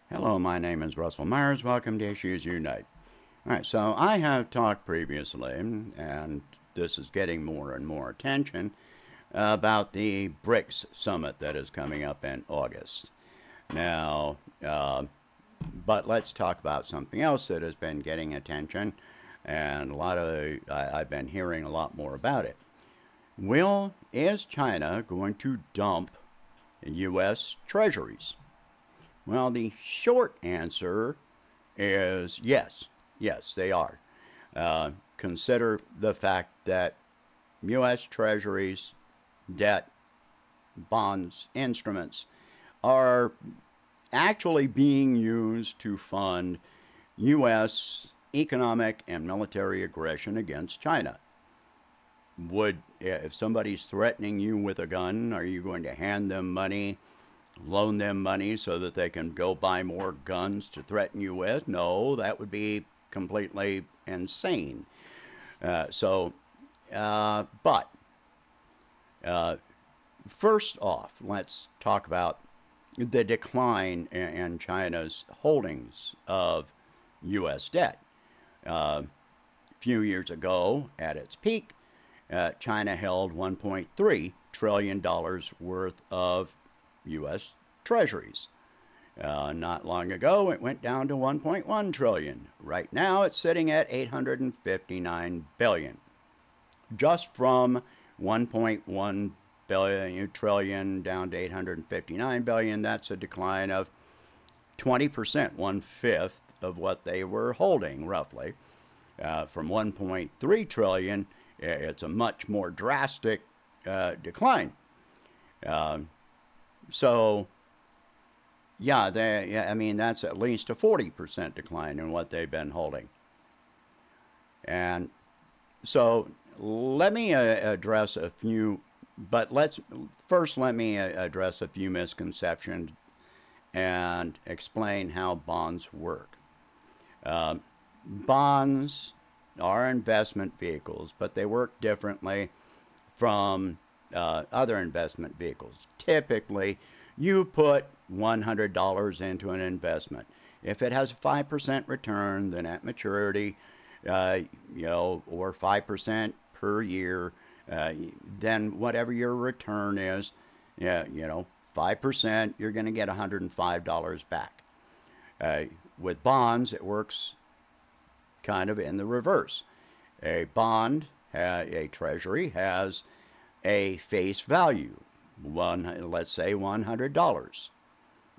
Hello, my name is Russell Myers. Welcome to Issues Unite. All right, so I have talked previously, and this is getting more and more attention, about the BRICS summit that is coming up in August. Now, but let's talk about something else that has been getting attention, and I've been hearing a lot more about it. Is China going to dump U.S. treasuries? Well, the short answer is yes. Yes, they are. Consider the fact that U.S. treasuries, debt, bonds, instruments are actually being used to fund U.S. economic and military aggression against China. If somebody's threatening you with a gun, are you going to hand them money, loan them money so that they can go buy more guns to threaten you with? No, that would be completely insane. But first off, let's talk about the decline in China's holdings of U.S. debt. A few years ago, at its peak, China held $1.3 trillion worth of U.S. treasuries. Not long ago, it went down to 1.1 trillion. Right now, it's sitting at 859 billion. Just from 1.1 trillion down to 859 billion, that's a decline of 20%, one-fifth of what they were holding, roughly. From 1.3 trillion, it's a much more drastic decline. So, I mean, that's at least a 40% decline in what they've been holding. And so, let me address a few, but let me address a few misconceptions and explain how bonds work. Bonds are investment vehicles, but they work differently from other investment vehicles. Typically, you put $100 into an investment. If it has a 5% return, then at maturity, or 5% per year, then whatever your return is, 5%, you're going to get $105 back. With bonds, it works kind of in the reverse. A bond, a treasury, has a face value, let's say $100.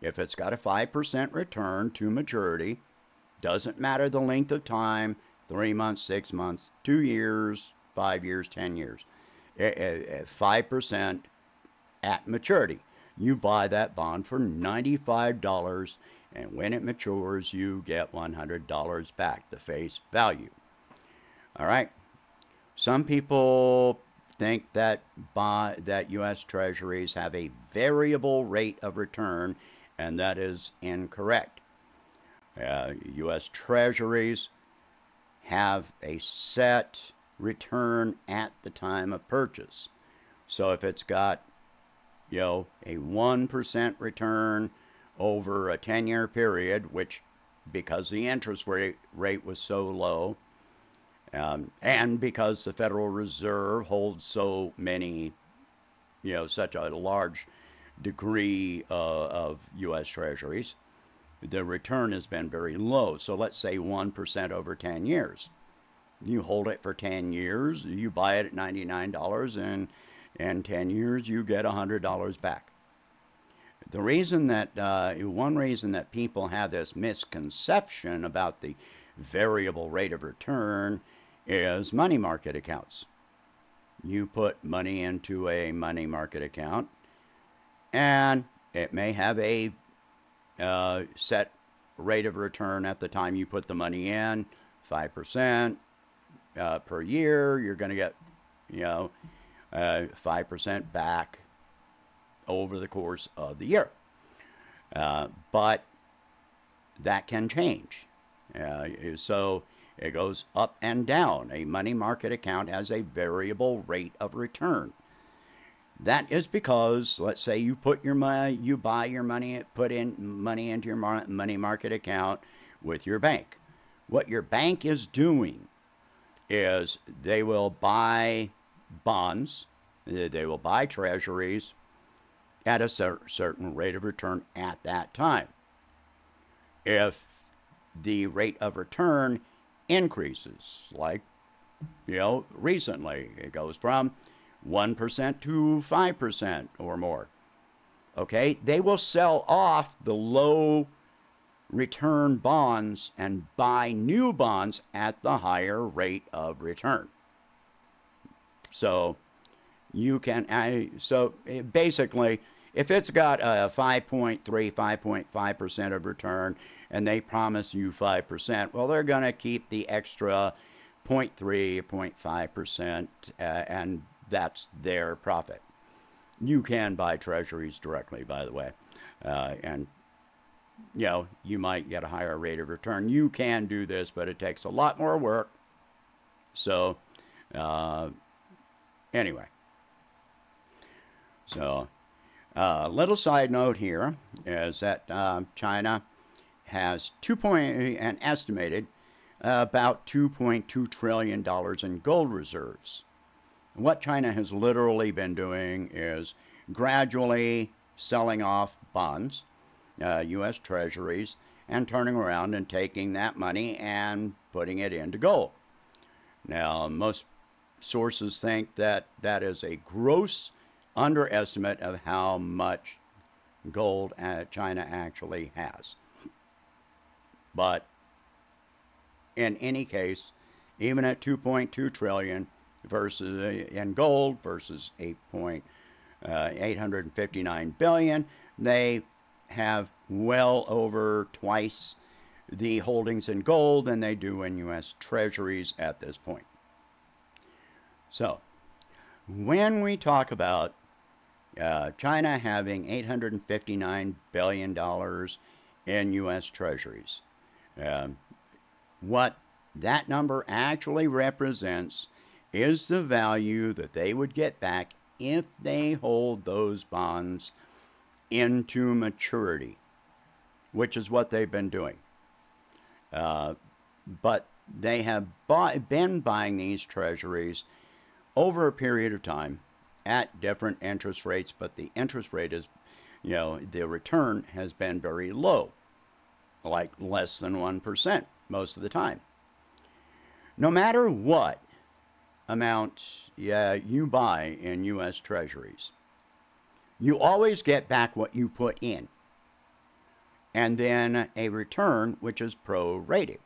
If it's got a 5% return to maturity, doesn't matter the length of time, 3 months, 6 months, 2 years, 5 years, 10 years, 5% at maturity. You buy that bond for $95, and when it matures, you get $100 back, the face value. All right. Some people think that U.S. treasuries have a variable rate of return, and that is incorrect. U.S. treasuries have a set return at the time of purchase. So if it's got, a 1% return over a 10-year period, which because the interest rate was so low, and because the Federal Reserve holds so many, such a large degree of U.S. treasuries, the return has been very low. So let's say 1% over 10 years. You hold it for 10 years, you buy it at $99, and in 10 years you get $100 back. One reason that people have this misconception about the variable rate of return is money market accounts. You put money into a money market account, and it may have a set rate of return at the time you put the money in, 5% per year. You're going to get, 5% back over the course of the year. But that can change. So it goes up and down. A money market account has a variable rate of return. That is because, let's say you put your money, you buy your money, put in money into your money market account with your bank. What your bank is doing is they will buy bonds, they will buy treasuries at a certain rate of return at that time. If the rate of return increases, like, recently it goes from 1% to 5% or more, okay, they will sell off the low return bonds and buy new bonds at the higher rate of return. So you can, so basically, if it's got a 5.3, 5.5% of return and they promise you 5%, well, they're going to keep the extra 0.3, 0.5%, and that's their profit. You can buy treasuries directly, by the way, and you might get a higher rate of return. You can do this, but it takes a lot more work. So, anyway. So, little side note here is that China has an estimated about $2.2 trillion in gold reserves. What China has literally been doing is gradually selling off bonds, U.S. treasuries, and turning around and taking that money and putting it into gold. Now, most sources think that that is a gross underestimate of how much gold China actually has. But in any case, even at 2.2 trillion versus in gold versus 859 billion, they have well over twice the holdings in gold than they do in U.S. treasuries at this point. So, when we talk about China having $859 billion in U.S. treasuries, what that number actually represents is the value that they would get back if they hold those bonds into maturity, which is what they've been doing. But they have been buying these treasuries over a period of time at different interest rates, but the interest rate is, the return has been very low, like less than 1% most of the time. No matter what amount you buy in U.S. treasuries, you always get back what you put in, and then a return which is prorated.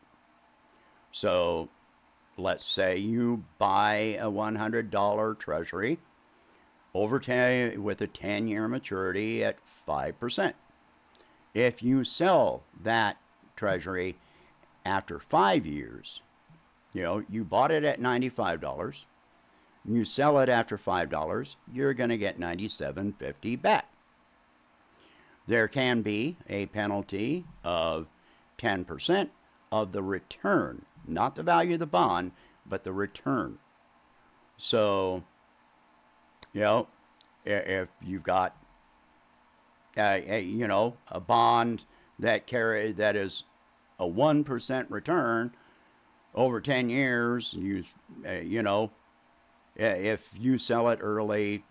So let's say you buy a $100 treasury over 10 with a 10-year maturity at 5%. If you sell that treasury after 5 years, you bought it at $95, you sell it after $5, you're going to get $97.50 back. There can be a penalty of 10% of the return, not the value of the bond, but the return. So, if you've got a bond that is a 1% return over 10 years, if you sell it early,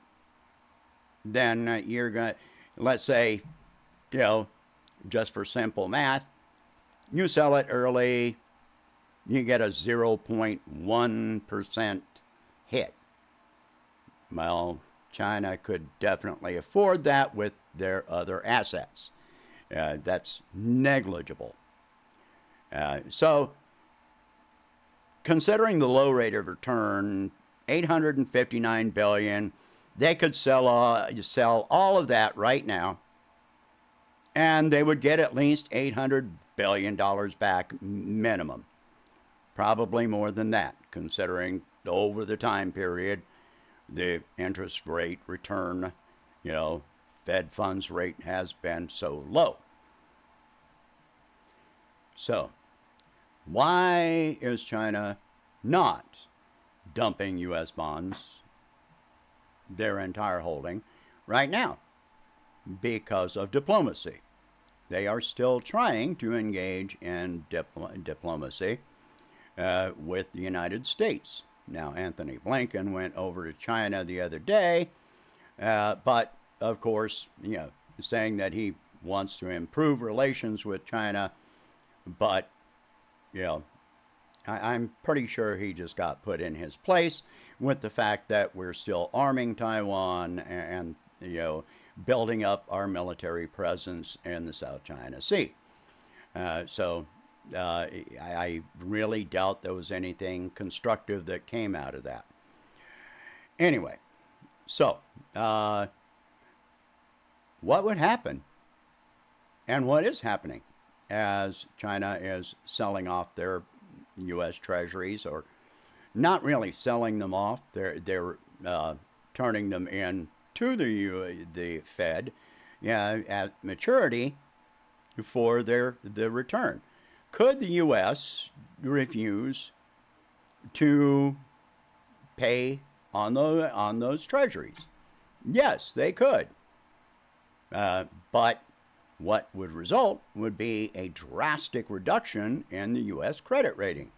then you're going to, let's say, just for simple math, you sell it early, you get a 0.1% hit. Well, China could definitely afford that with their other assets. That's negligible. So, considering the low rate of return, $859 billion, they could sell all of that right now, and they would get at least $800 billion back minimum. Probably more than that, considering over the time period, the interest rate return, Fed funds rate has been so low. So, why is China not dumping U.S. bonds their entire holding right now because of diplomacy. They are still trying to engage in diplomacy with the United States. Now, Anthony Blinken went over to China the other day, but of course, saying that he wants to improve relations with China, but I'm pretty sure he just got put in his place with the fact that we're still arming Taiwan and building up our military presence in the South China Sea. I really doubt there was anything constructive that came out of that. Anyway, so what would happen and what is happening as China is selling off their U.S. treasuries, or not really selling them off, they're turning them in to the Fed at maturity for the return. Could the U.S. refuse to pay on those treasuries? Yes, they could. But what would result would be a drastic reduction in the U.S. credit rating.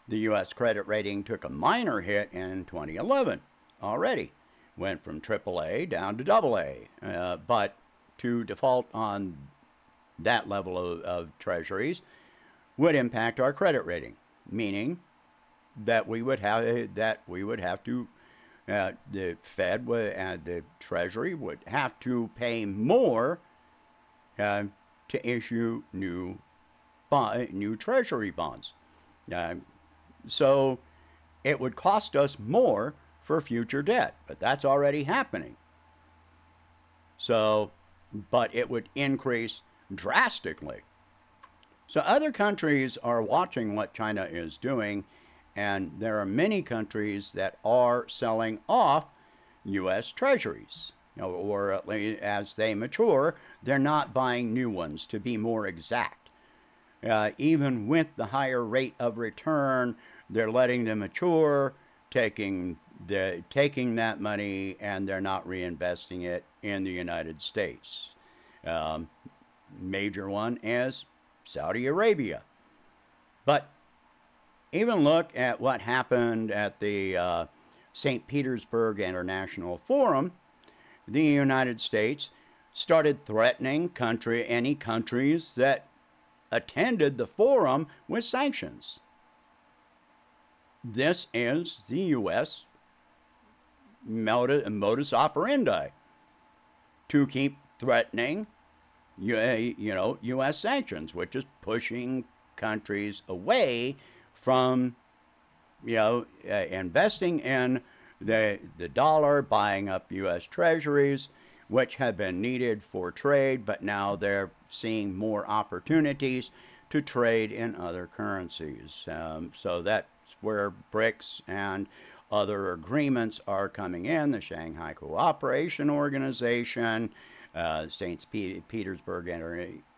The U.S. credit rating took a minor hit in 2011 already. Went from AAA down to AA. But to default on that level of treasuries would impact our credit rating, meaning that we would have to the Fed and the Treasury would have to pay more to issue new Treasury bonds. So it would cost us more for future debt, but that's already happening. So, but it would increase drastically. So other countries are watching what China is doing, and there are many countries that are selling off U.S. treasuries, or at least as they mature, they're not buying new ones, to be more exact. Even with the higher rate of return, they're letting them mature, taking that money, and they're not reinvesting it in the United States. Major one is Saudi Arabia. But even look at what happened at the St. Petersburg International Forum. The United States started threatening any countries that attended the forum with sanctions. This is the U.S. modus operandi, to keep threatening U.S. sanctions, which is pushing countries away from investing in the dollar, buying up U.S. treasuries, which have been needed for trade, but now they're seeing more opportunities to trade in other currencies. So that's where BRICS and other agreements are coming in, the Shanghai Cooperation Organization, St. Petersburg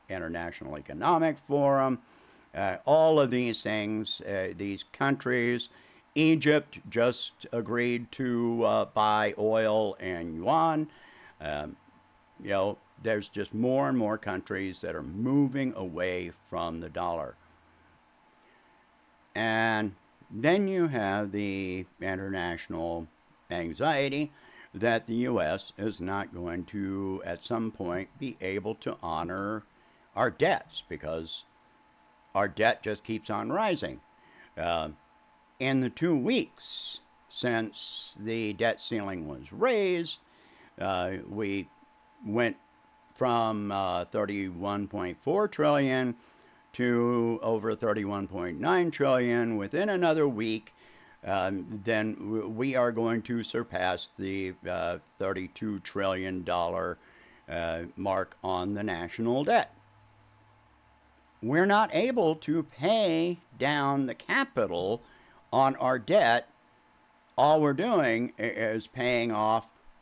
International Economic Forum, all of these things, these countries. Egypt just agreed to buy oil in yuan. There's just more and more countries that are moving away from the dollar. And then you have the international anxiety that the U.S. is not going to, at some point, be able to honor our debts, because our debt just keeps on rising. In the 2 weeks since the debt ceiling was raised, we went from 31.4 trillion to over 31.9 trillion within another week. Then we are going to surpass the $32 trillion mark on the national debt. We're not able to pay down the capital on our debt. All we're doing is paying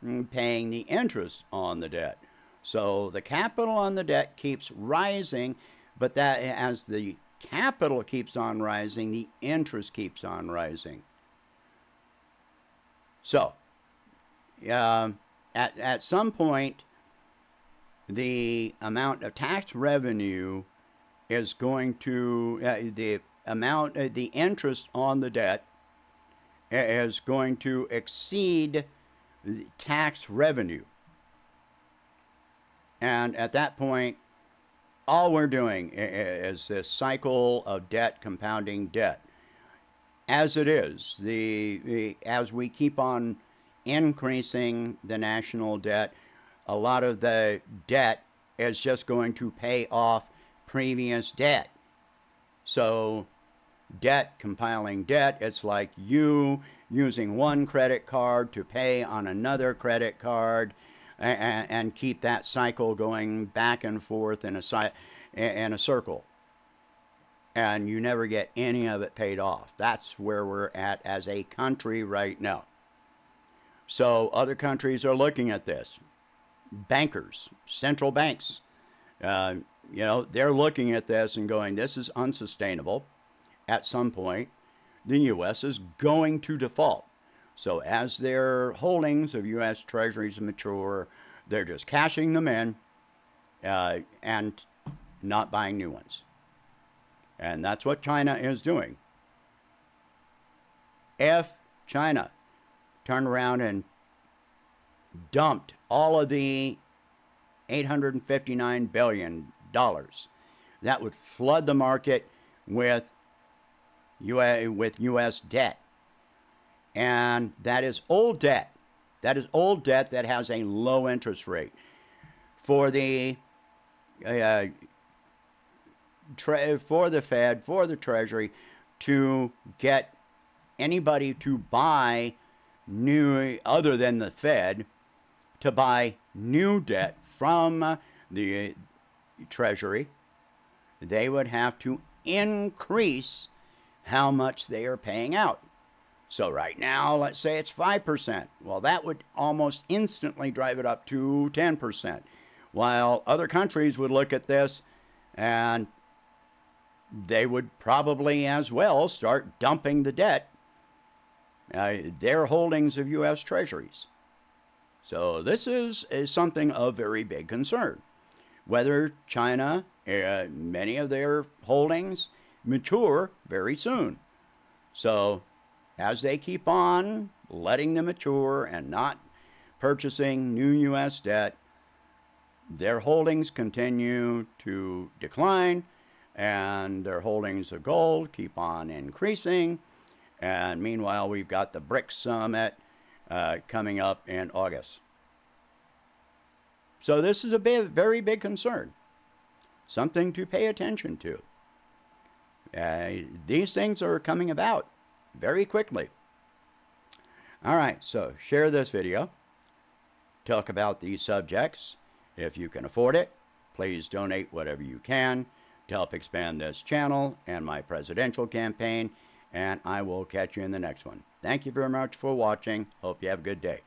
the interest on the debt. So the capital on the debt keeps rising, but that as the capital keeps on rising, the interest keeps on rising. So at some point, the amount of tax revenue is going to, the interest on the debt is going to exceed the tax revenue. And at that point, all we're doing is this cycle of debt compounding debt. As it is, as we keep on increasing the national debt, a lot of the debt is just going to pay off previous debt. So debt compiling debt, it's like you using one credit card to pay on another credit card, and keep that cycle going back and forth in a circle. And you never get any of it paid off. That's where we're at as a country right now. So other countries are looking at this. Bankers, central banks, they're looking at this and going, this is unsustainable. At some point, the U.S. is going to default. So as their holdings of U.S. Treasuries mature, they're just cashing them in and not buying new ones. And that's what China is doing. If China turned around and dumped all of the $859 billion, that would flood the market with U.S. debt. And that is old debt. That is old debt that has a low interest rate. For the Fed, for the Treasury, to get anybody to buy new, other than the Fed, to buy new debt from the Treasury, they would have to increase how much they are paying out. So right now, let's say it's 5%. Well, that would almost instantly drive it up to 10%. While other countries would look at this and they would probably as well start dumping the debt, their holdings of U.S. Treasuries. So this is something of very big concern. Whether China, many of their holdings mature very soon. So as they keep on letting them mature and not purchasing new U.S. debt, their holdings continue to decline, and their holdings of gold keep on increasing. And meanwhile, we've got the BRICS summit coming up in August. So this is a very big concern, something to pay attention to. These things are coming about very quickly. All right, so share this video. Talk about these subjects. If you can afford it, please donate whatever you can to help expand this channel and my presidential campaign, and I will catch you in the next one. Thank you very much for watching. Hope you have a good day.